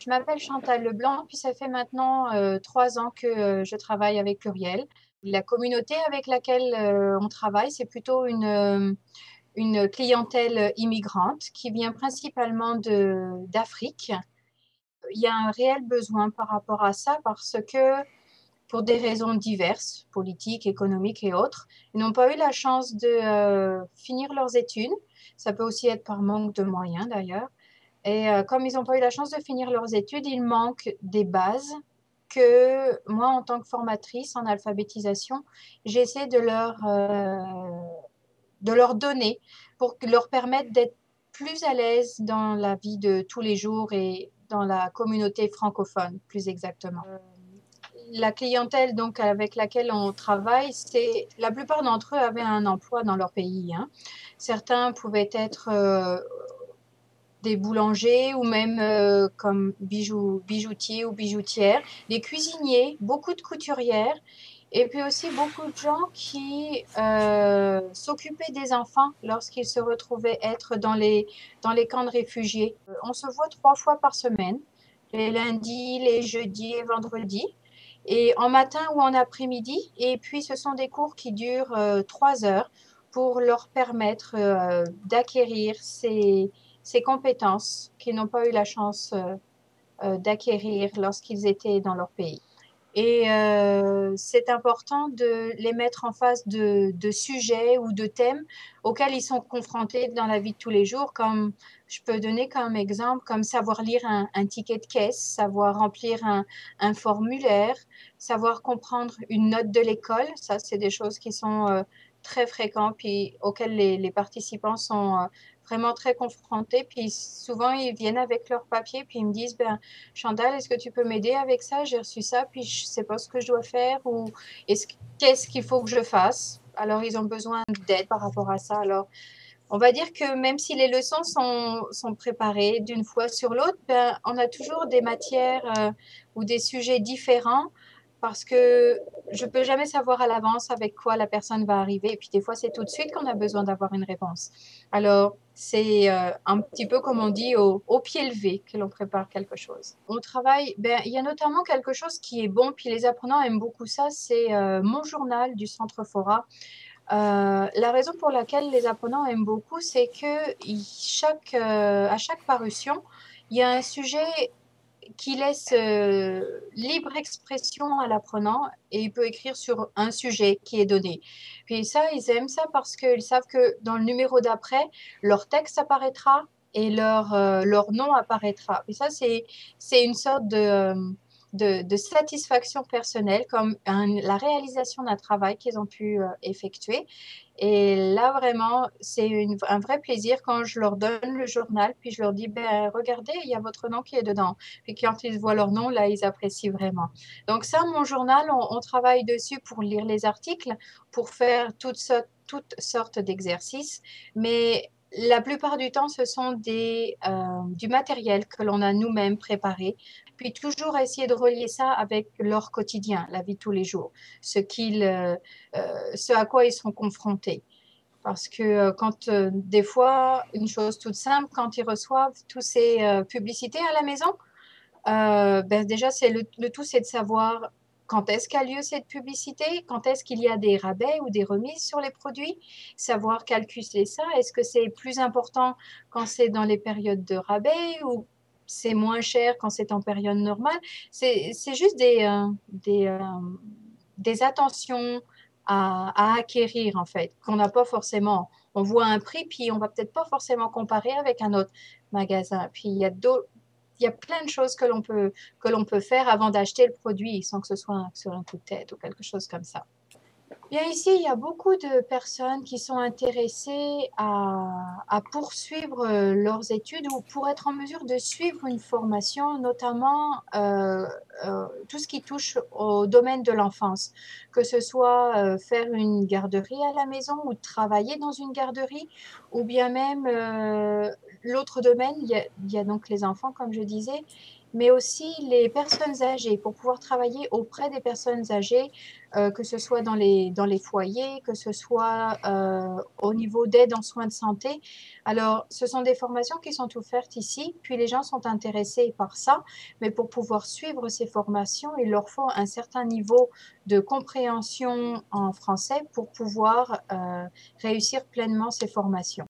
Je m'appelle Chantal Leblanc, puis ça fait maintenant 3 ans que je travaille avec Pluriel. La communauté avec laquelle on travaille, c'est plutôt une clientèle immigrante qui vient principalement d'Afrique. Il y a un réel besoin par rapport à ça parce que pour des raisons diverses, politiques, économiques et autres, ils n'ont pas eu la chance de finir leurs études. Ça peut aussi être par manque de moyens d'ailleurs. Et comme ils n'ont pas eu la chance de finir leurs études, il manque des bases que moi, en tant que formatrice en alphabétisation, j'essaie de leur donner pour leur permettre d'être plus à l'aise dans la vie de tous les jours et dans la communauté francophone, plus exactement. La clientèle donc avec laquelle on travaille, c'est la plupart d'entre eux avaient un emploi dans leur pays, hein. Certains pouvaient être des boulangers ou même comme bijoutiers ou bijoutières, des cuisiniers, beaucoup de couturières et puis aussi beaucoup de gens qui s'occupaient des enfants lorsqu'ils se retrouvaient être dans les camps de réfugiés. On se voit 3 fois par semaine, les lundis, les jeudis et vendredis, et en matin ou en après-midi. Et puis ce sont des cours qui durent 3 heures pour leur permettre d'acquérir ces compétences qu'ils n'ont pas eu la chance d'acquérir lorsqu'ils étaient dans leur pays. Et c'est important de les mettre en face de sujets ou de thèmes auxquels ils sont confrontés dans la vie de tous les jours, comme je peux donner comme exemple, comme savoir lire un ticket de caisse, savoir remplir un formulaire, savoir comprendre une note de l'école. Ça, c'est des choses qui sont très fréquentes puis auxquelles les participants sont vraiment très confrontés. Puis souvent, ils viennent avec leurs papiers puis ils me disent, ben, Chantal, est-ce que tu peux m'aider avec ça? J'ai reçu ça, puis je ne sais pas ce que je dois faire ou qu'est-ce qu'il faut que je fasse? Alors, ils ont besoin d'aide par rapport à ça. Alors, on va dire que même si les leçons sont préparées d'une fois sur l'autre, ben, on a toujours des matières ou des sujets différents parce que je ne peux jamais savoir à l'avance avec quoi la personne va arriver. Et puis des fois, c'est tout de suite qu'on a besoin d'avoir une réponse. Alors, c'est un petit peu comme on dit au pied levé que l'on prépare quelque chose. On travaille, ben, il y a notamment quelque chose qui est bon, puis les apprenants aiment beaucoup ça, c'est mon journal du Centre Fora. La raison pour laquelle les apprenants aiment beaucoup, c'est que à chaque parution, il y a un sujet qui laisse libre expression à l'apprenant et il peut écrire sur un sujet qui est donné. Puis ça, ils aiment ça parce qu'ils savent que dans le numéro d'après, leur texte apparaîtra et leur nom apparaîtra. Et ça, c'est une sorte de satisfaction personnelle, comme la réalisation d'un travail qu'ils ont pu effectuer. Et là, vraiment, c'est un vrai plaisir quand je leur donne le journal, puis je leur dis, ben, regardez, il y a votre nom qui est dedans. Puis quand ils voient leur nom, là, ils apprécient vraiment. Donc ça, mon journal, on travaille dessus pour lire les articles, pour faire toutes sortes d'exercices, mais la plupart du temps, ce sont du matériel que l'on a nous-mêmes préparé, puis toujours essayer de relier ça avec leur quotidien, la vie de tous les jours, ce à quoi ils sont confrontés. Parce que quand des fois, une chose toute simple, quand ils reçoivent toutes ces publicités à la maison, ben déjà, le tout, c'est de savoir quand est-ce qu'a lieu cette publicité, quand est-ce qu'il y a des rabais ou des remises sur les produits, savoir calculer ça. Est-ce que c'est plus important quand c'est dans les périodes de rabais ou c'est moins cher quand c'est en période normale? C'est juste des attentions à acquérir, en fait, qu'on n'a pas forcément. On voit un prix, puis on va peut-être pas forcément comparer avec un autre magasin. Puis il y a plein de choses que l'on peut faire avant d'acheter le produit sans que ce soit sur un coup de tête ou quelque chose comme ça. Bien ici, il y a beaucoup de personnes qui sont intéressées à poursuivre leurs études ou pour être en mesure de suivre une formation, notamment tout ce qui touche au domaine de l'enfance, que ce soit faire une garderie à la maison ou travailler dans une garderie, ou bien même l'autre domaine, il y a donc les enfants, comme je disais, mais aussi les personnes âgées, pour pouvoir travailler auprès des personnes âgées, que ce soit dans les foyers, que ce soit au niveau d'aide en soins de santé. Alors, ce sont des formations qui sont offertes ici, puis les gens sont intéressés par ça, mais pour pouvoir suivre ces formations, il leur faut un certain niveau de compréhension en français pour pouvoir réussir pleinement ces formations.